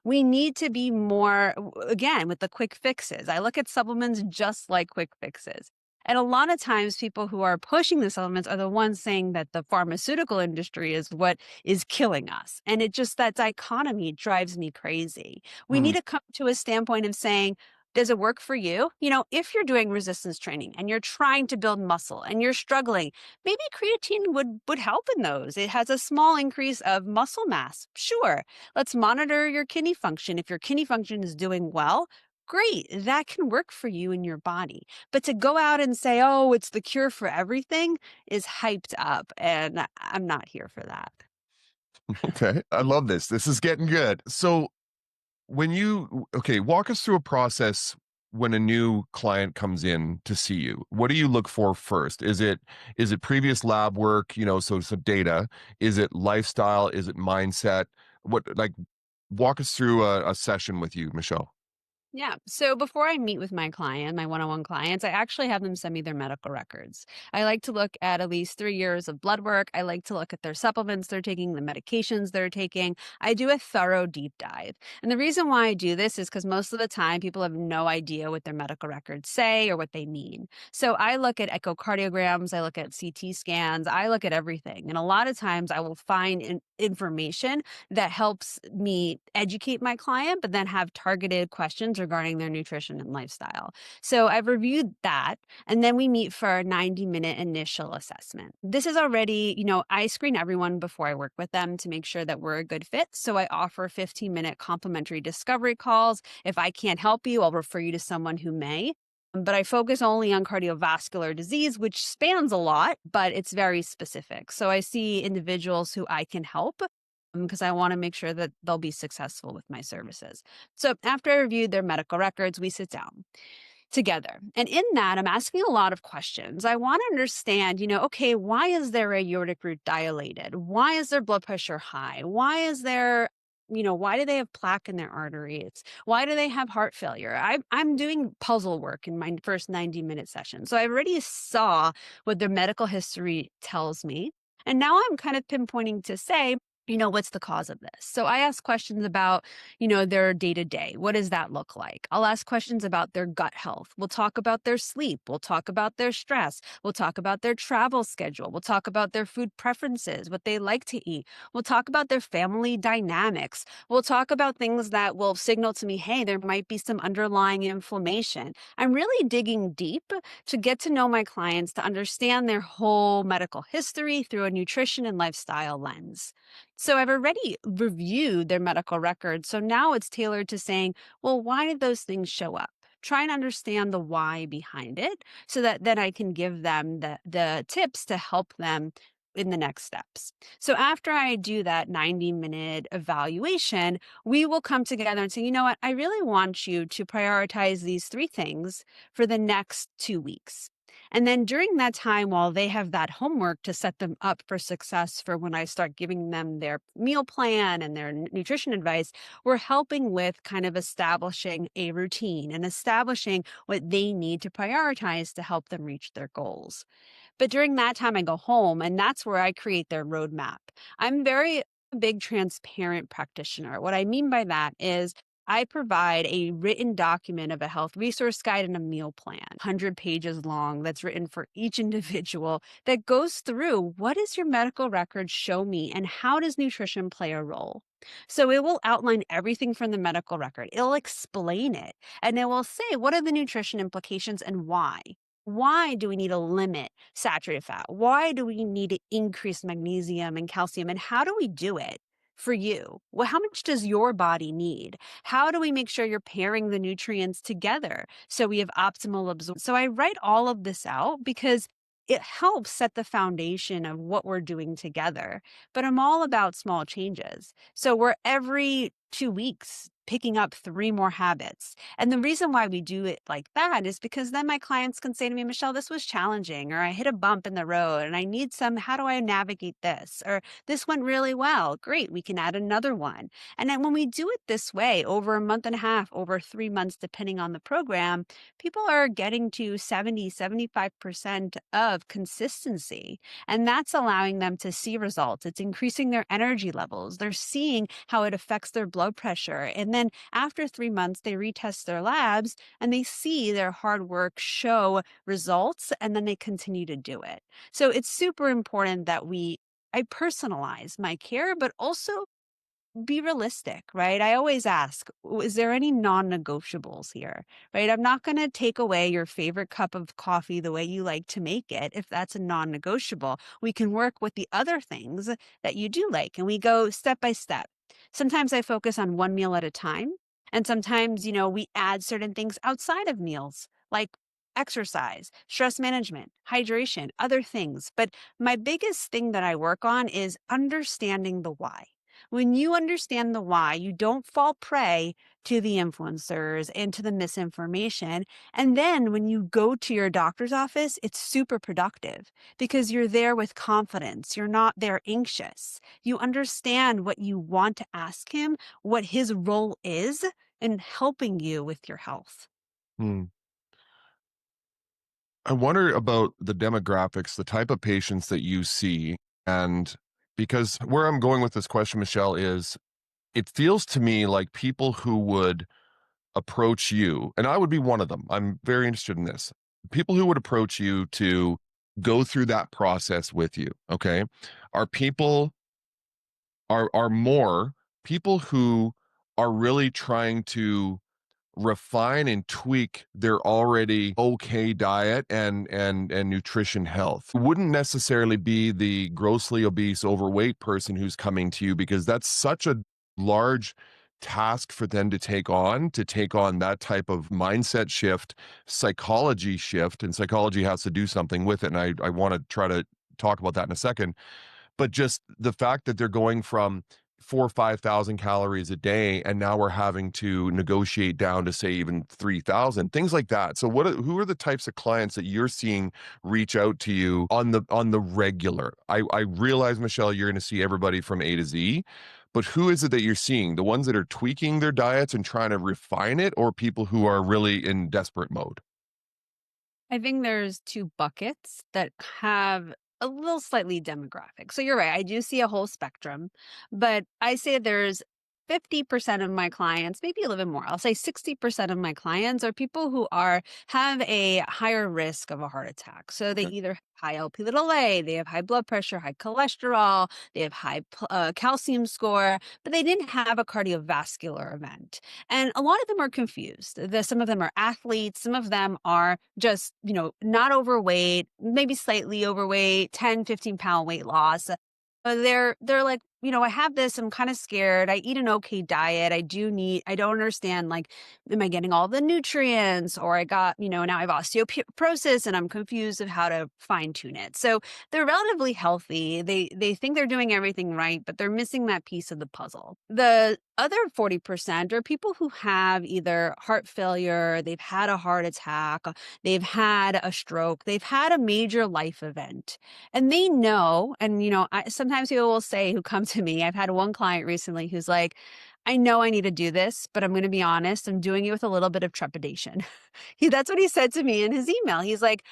We need to be more, again, with the quick fixes. I look at supplements just like quick fixes. And a lot of times, people who are pushing the supplements are the ones saying that the pharmaceutical industry is what is killing us. And that dichotomy drives me crazy. We need Mhm. to come to a standpoint of saying, does it work for you? If you're doing resistance training and you're trying to build muscle and you're struggling, maybe creatine would help in those. It has a small increase of muscle mass. Sure. Let's monitor your kidney function. If your kidney function is doing well, great. That can work for you in your body. But to go out and say, oh, it's the cure for everything is hyped up. And I'm not here for that. Okay, I love this. This is getting good. So, okay, walk us through a process when a new client comes in to see you. What do you look for first? Is it previous lab work, so data? Is it lifestyle? Is it mindset? Walk us through a session with you, Michelle. Yeah. So before I meet with my client, my one on one clients, I actually have them send me their medical records. I like to look at least 3 years of blood work. I like to look at their supplements they're taking, the medications they're taking. I do a thorough deep dive. And the reason why I do this is because most of the time people have no idea what their medical records say or what they mean. So I look at echocardiograms, I look at CT scans, I look at everything. And a lot of times I will find information that helps me educate my client, but then have targeted questions regarding their nutrition and lifestyle. So I've reviewed that, and then we meet for a 90-minute initial assessment. This is already, I screen everyone before I work with them to make sure that we're a good fit. So I offer 15-minute complimentary discovery calls. If I can't help you, I'll refer you to someone who may. But I focus only on cardiovascular disease, which spans a lot, but it's very specific. So I see individuals who I can help because I want to make sure that they'll be successful with my services. So after I reviewed their medical records, we sit down together. And in that, I'm asking a lot of questions. I want to understand, okay, why is their aortic root dilated? Why is their blood pressure high? Why do they have plaque in their arteries? Why do they have heart failure? I'm doing puzzle work in my first 90-minute session. So I already saw what their medical history tells me. And now I'm kind of pinpointing to say, what's the cause of this? So I ask questions about, their day to day. What does that look like? I'll ask questions about their gut health. We'll talk about their sleep. We'll talk about their stress. We'll talk about their travel schedule. We'll talk about their food preferences, what they like to eat. We'll talk about their family dynamics. We'll talk about things that will signal to me, hey, there might be some underlying inflammation. I'm really digging deep to get to know my clients, to understand their whole medical history through a nutrition and lifestyle lens. So I've already reviewed their medical records. So now it's tailored to saying, well, why did those things show up? try and understand the why behind it so that then I can give them the tips to help them in the next steps. So after I do that 90-minute evaluation, we will come together and say, you know what, I really want you to prioritize these 3 things for the next 2 weeks. And then during that time, while they have that homework to set them up for success for when I start giving them their meal plan and their nutrition advice, we're helping with kind of establishing a routine and establishing what they need to prioritize to help them reach their goals. But during that time, I go home, and that's where I create their roadmap. I'm very big transparent practitioner. What I mean by that is I provide a written document of a health resource guide and a meal plan, 100 pages long, that's written for each individual that goes through what does your medical record show me and how does nutrition play a role? So it will outline everything from the medical record. It'll explain it and it will say what are the nutrition implications and why. Why do we need to limit saturated fat? Why do we need to increase magnesium and calcium? And how do we do it for you? Well, how much does your body need? How do we make sure you're pairing the nutrients together so we have optimal absorption? So I write all of this out because it helps set the foundation of what we're doing together. But I'm all about small changes. So we're every 2 weeks picking up 3 more habits. And the reason why we do it like that is because then my clients can say to me, Michelle, this was challenging, or I hit a bump in the road and I need how do I navigate this? Or this went really well. Great, we can add another one. And then when we do it this way over a month and a half, over 3 months, depending on the program, people are getting to 75% of consistency. And that's allowing them to see results. It's increasing their energy levels. They're seeing how it affects their blood pressure. And then after 3 months, they retest their labs and they see their hard work show results, and then they continue to do it. So it's super important that I personalize my care, but also be realistic, right? I always ask, is there any non-negotiables here, right? I'm not going to take away your favorite cup of coffee the way you like to make it. If that's a non-negotiable, we can work with the other things that you do like, and we go step by step. Sometimes I focus on one meal at a time. And sometimes, we add certain things outside of meals, like exercise, stress management, hydration, other things. But my biggest thing that I work on is understanding the why. When you understand the why, you don't fall prey to the influencers and to the misinformation. And then when you go to your doctor's office, it's super productive because you're there with confidence. You're not there anxious. You understand what you want to ask him, what his role is in helping you with your health. Hmm. I wonder about the demographics, the type of patients that you see. And because where I'm going with this question, Michelle, is it feels to me like people who would approach you, and I would be one of them. I'm very interested in this. People who would approach you to go through that process with you, okay, are people are more people who are really trying to refine and tweak their already okay diet and nutrition health. Wouldn't necessarily be the grossly obese overweight person who's coming to you, because that's such a large task for them to take on that type of mindset shift, psychology shift, and psychology has to do something with it, and I want to try to talk about that in a second. But just the fact that they're going from 4 or 5,000 calories a day, and now we're having to negotiate down to say even 3,000, things like that. So who are the types of clients that you're seeing reach out to you on the regular? I realize, Michelle, you're going to see everybody from A to Z, but who is it that you're seeing? The ones that are tweaking their diets and trying to refine it, or people who are really in desperate mode? I think there's 2 buckets that have a little slightly demographic. So you're right. I do see a whole spectrum, but I say there's 50% of my clients, maybe a little bit more. I'll say 60% of my clients are people who have a higher risk of a heart attack. So they Okay. either have high LP little a, they have high blood pressure, high cholesterol, they have high calcium score, but they didn't have a cardiovascular event. And a lot of them are confused. Some of them are athletes. Some of them are just, not overweight, maybe slightly overweight, 10, 15 pound weight loss. They're like I have this, I'm kind of scared. I eat an okay diet. I don't understand, like, am I getting all the nutrients? Or I got, now I have osteoporosis and I'm confused of how to fine tune it. So they're relatively healthy. They think they're doing everything right, but they're missing that piece of the puzzle. The other 40% are people who have either heart failure, they've had a heart attack, they've had a stroke, they've had a major life event. And they know, and sometimes people will say who come to me, I've had one client recently who's like, I know I need to do this, but I'm going to be honest, I'm doing it with a little bit of trepidation. That's what he said to me in his email. He's like,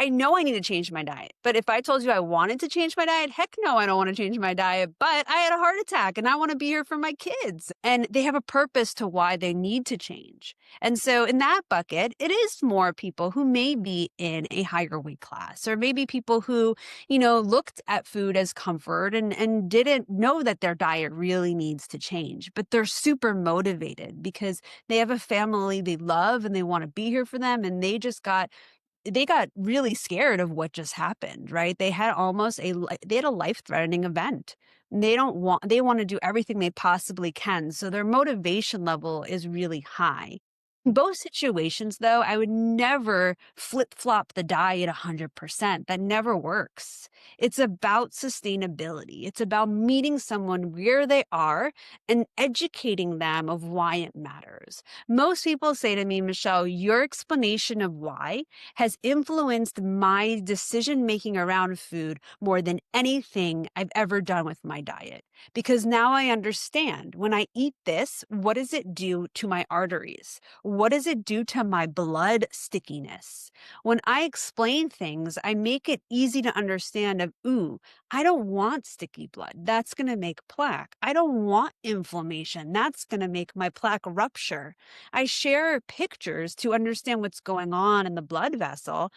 I know I need to change my diet, but if I told you I wanted to change my diet, heck no, I don't want to change my diet, but I had a heart attack and I want to be here for my kids. And they have a purpose to why they need to change. And so in that bucket, it is more people who may be in a higher weight class, or maybe people who, looked at food as comfort and didn't know that their diet really needs to change, but they're super motivated because they have a family they love and they want to be here for them. And they got really scared of what just happened, right? They had a life-threatening event. They want to do everything they possibly can. So their motivation level is really high. In both situations, though, I would never flip-flop the diet 100%. That never works. It's about sustainability. It's about meeting someone where they are and educating them of why it matters. Most people say to me, Michelle, your explanation of why has influenced my decision making around food more than anything I've ever done with my diet. Because now I understand, when I eat this, what does it do to my arteries? What does it do to my blood stickiness? When I explain things, I make it easy to understand of, ooh, I don't want sticky blood. That's going to make plaque. I don't want inflammation. That's going to make my plaque rupture. I share pictures to understand what's going on in the blood vessel.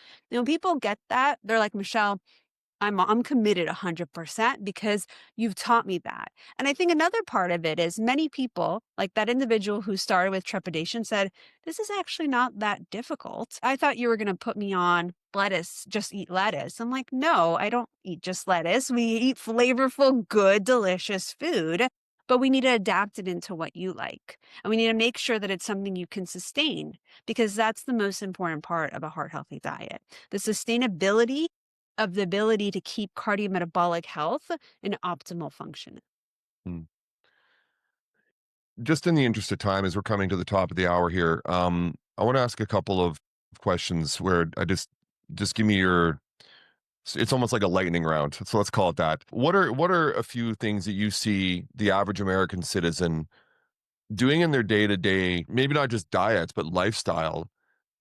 People get that. They're like, Michelle, I'm committed 100% because you've taught me that. And I think another part of it is many people, like that individual who started with trepidation, said, this is actually not that difficult. I thought you were going to put me on lettuce, just eat lettuce. I'm like, no, I don't eat just lettuce. We eat flavorful, good, delicious food, but we need to adapt it into what you like. And we need to make sure that it's something you can sustain, because that's the most important part of a heart healthy diet. The sustainability of the ability to keep cardiometabolic health in optimal function. Mm. Just in the interest of time, as we're coming to the top of the hour here, I want to ask a couple of questions where I just give me your. It's almost like a lightning round, so let's call it that. What are a few things that you see the average American citizen doing in their day to day, maybe not just diets, but lifestyle,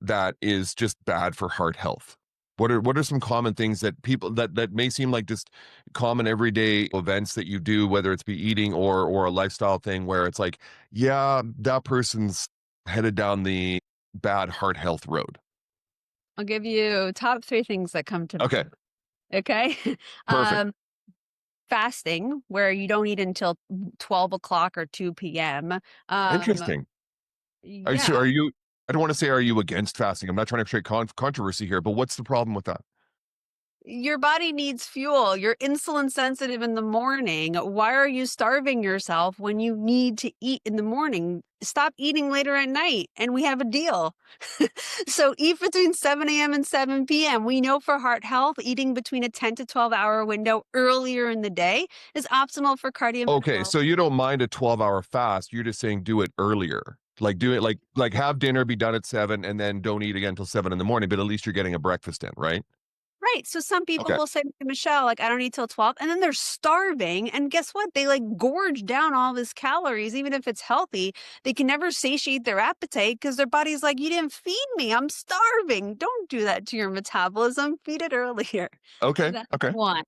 that is just bad for heart health? What are some common things that people that may seem like just common everyday events that you do, whether it's be eating or a lifestyle thing, where it's like, yeah, that person's headed down the bad heart health road? I'll give you top 3 things that come to Okay, mind, okay? perfect. Um, Fasting, where you don't eat until 12 o'clock or 2 p.m. Um, Interesting. Are yeah. you? I don't want to say are you against fasting. I'm not trying to create controversy here, but what's the problem with that? Your body needs fuel. You're insulin sensitive in the morning. Why are you starving yourself when you need to eat in the morning? Stop eating later at night and we have a deal. So eat between 7 a.m. and 7 p.m. We know for heart health, eating between a 10 to 12-hour window earlier in the day is optimal for Okay, cardiometabolic. so you don't mind a 12-hour fast. You're just saying do it earlier. Like do it like have dinner, be done at 7, and then don't eat again until 7 in the morning, but at least you're getting a breakfast in, right? Right. So some people Okay. will say to Michelle, like, I don't eat till 12. And then they're starving. And guess what? They like gorge down all this calories, even if it's healthy. They can never satiate their appetite because their body's like, you didn't feed me. I'm starving. Don't do that to your metabolism. Feed it earlier. Okay. That's Okay. one.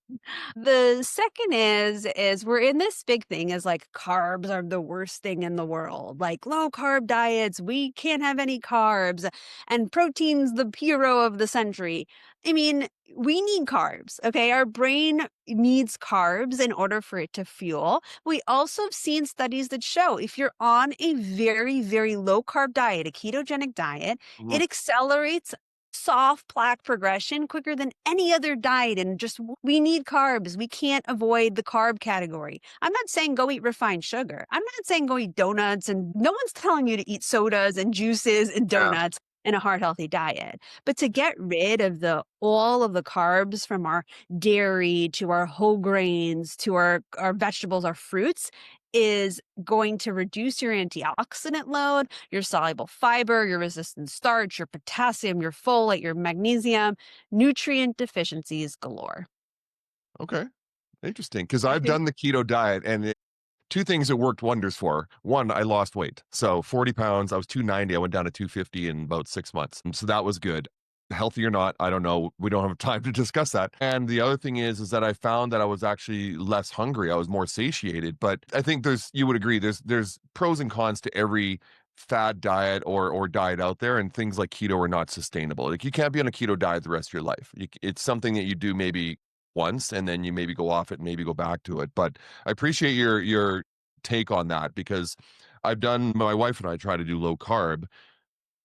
The second is we're in this big thing as like carbs are the worst thing in the world. Like low carb diets, we can't have any carbs, and protein's the hero of the century. I mean, we need carbs, okay? Our brain needs carbs in order for it to fuel. We also have seen studies that show if you're on a very, very low carb diet, a ketogenic diet, Mhm. it accelerates soft plaque progression quicker than any other diet. And just we need carbs. We can't avoid the carb category. I'm not saying go eat refined sugar. I'm not saying go eat donuts. And no one's telling you to eat sodas and juices and Yeah. donuts in a heart healthy diet. But to get rid of the all of the carbs from our dairy to our whole grains to our vegetables, our fruits is going to reduce your antioxidant load, your soluble fiber, your resistant starch, your potassium, your folate, your magnesium, nutrient deficiencies galore. Okay. Interesting. Because I've done the keto diet and two things it worked wonders for. One, I lost weight. So 40 pounds, I was 290. I went down to 250 in about 6 months. So that was good. Healthy or not, I don't know. We don't have time to discuss that. And the other thing is that I found that I was actually less hungry. I was more satiated. But I think you would agree, there's pros and cons to every fad diet or diet out there, and things like keto are not sustainable. Like you can't be on a keto diet the rest of your life. It's something that you do maybe once and then you maybe go off it and maybe go back to it. But I appreciate your take on that because my wife and I try to do low carb,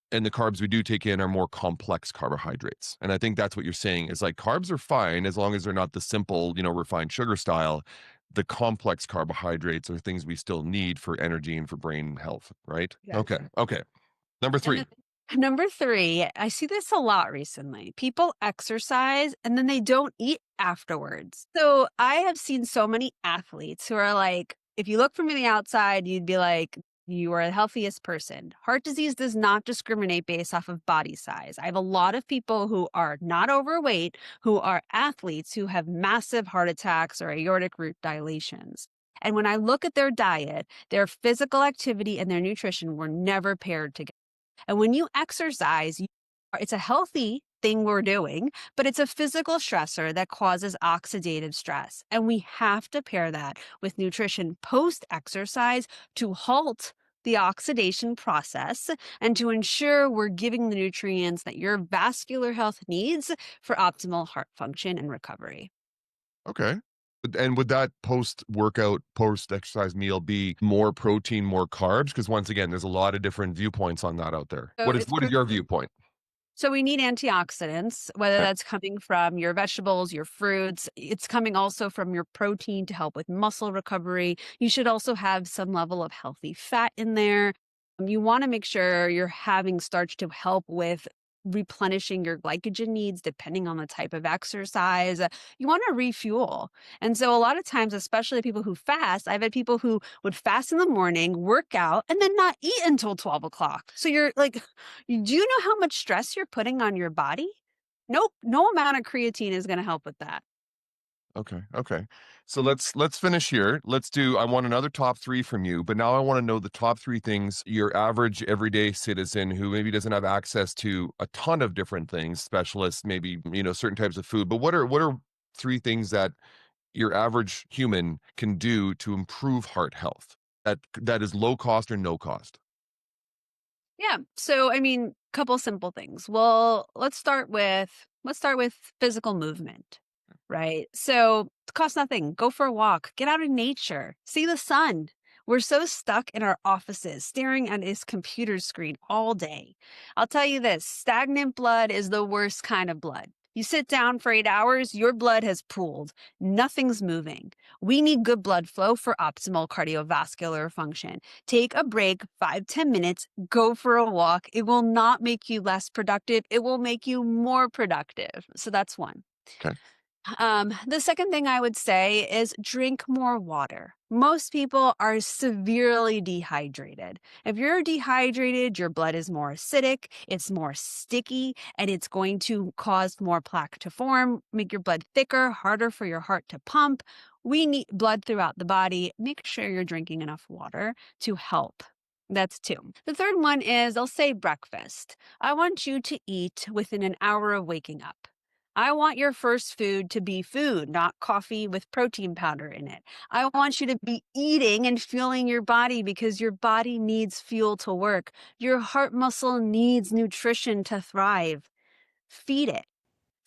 and the carbs we do take in are more complex carbohydrates. And I think that's what you're saying is like carbs are fine as long as they're not the simple, refined sugar style. The complex carbohydrates are things we still need for energy and for brain health, right? Yes. Okay. Okay. Number And 3. number three, I see this a lot recently. People exercise and then they don't eat afterwards. So I have seen so many athletes who are like, if you look from the outside, you'd be like, you are the healthiest person. Heart disease does not discriminate based off of body size. I have a lot of people who are not overweight, who are athletes, who have massive heart attacks or aortic root dilations. And when I look at their diet, their physical activity and their nutrition were never paired together. And when you exercise, it's a healthy thing we're doing, but it's a physical stressor that causes oxidative stress. And we have to pair that with nutrition post exercise to halt the oxidation process and to ensure we're giving the nutrients that your vascular health needs for optimal heart function and recovery. Okay. And would that post workout, post exercise meal be more protein, more carbs? Because once again, there's a lot of different viewpoints on that out there. So What is your viewpoint? So we need antioxidants, whether Okay. that's coming from your vegetables, your fruits. It's coming also from your protein to help with muscle recovery. You should also have some level of healthy fat in there. You want to make sure you're having starch to help with replenishing your glycogen needs depending on the type of exercise. You want to refuel. And so a lot of times, especially people who fast, I've had people who would fast in the morning, work out, and then not eat until 12 o'clock. So you're like, do you know how much stress you're putting on your body? Nope, no amount of creatine is going to help with that. Okay. Okay. So let's finish here. I want another top 3 from you, but now I want to know the top 3 things your average everyday citizen who maybe doesn't have access to a ton of different things, specialists, maybe, certain types of food, but what are 3 things that your average human can do to improve heart health that is low cost or no cost? Yeah. So I mean, couple simple things. Well, let's start with physical movement, right? So it costs nothing. Go for a walk. Get out in nature. See the sun. We're so stuck in our offices staring at this computer screen all day. I'll tell you this, stagnant blood is the worst kind of blood. You sit down for 8 hours, your blood has pooled. Nothing's moving. We need good blood flow for optimal cardiovascular function. Take a break, 5-10 minutes, go for a walk. It will not make you less productive. It will make you more productive. So that's one. Okay. The second thing I would say is drink more water. Most people are severely dehydrated. If you're dehydrated, your blood is more acidic, it's more sticky, and it's going to cause more plaque to form, make your blood thicker, harder for your heart to pump. We need blood throughout the body. Make sure you're drinking enough water to help. That's two. The third one is I'll say breakfast. I want you to eat within an hour of waking up. I want your first food to be food, not coffee with protein powder in it. I want you to be eating and fueling your body because your body needs fuel to work. Your heart muscle needs nutrition to thrive. Feed it.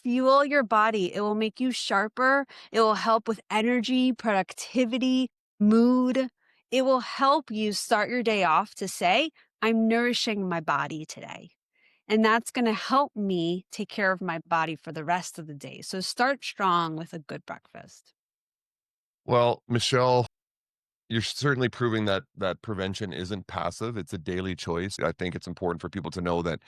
Fuel your body. It will make you sharper. It will help with energy, productivity, mood. It will help you start your day off to say, I'm nourishing my body today. And that's going to help me take care of my body for the rest of the day. So start strong with a good breakfast. Well, Michelle, you're certainly proving that prevention isn't passive. It's a daily choice. I think it's important for people to know that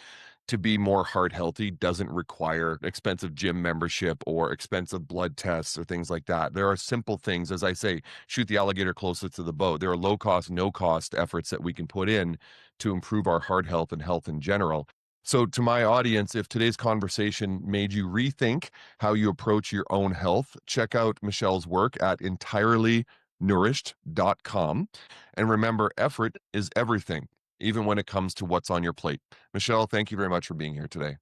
to be more heart healthy doesn't require expensive gym membership or expensive blood tests or things like that. There are simple things, as I say, shoot the alligator closer to the boat. There are low cost, no cost efforts that we can put in to improve our heart health and health in general. So, to my audience, if today's conversation made you rethink how you approach your own health, check out Michelle's work at entirelynourished.com. And remember, effort is everything, even when it comes to what's on your plate. Michelle, thank you very much for being here today.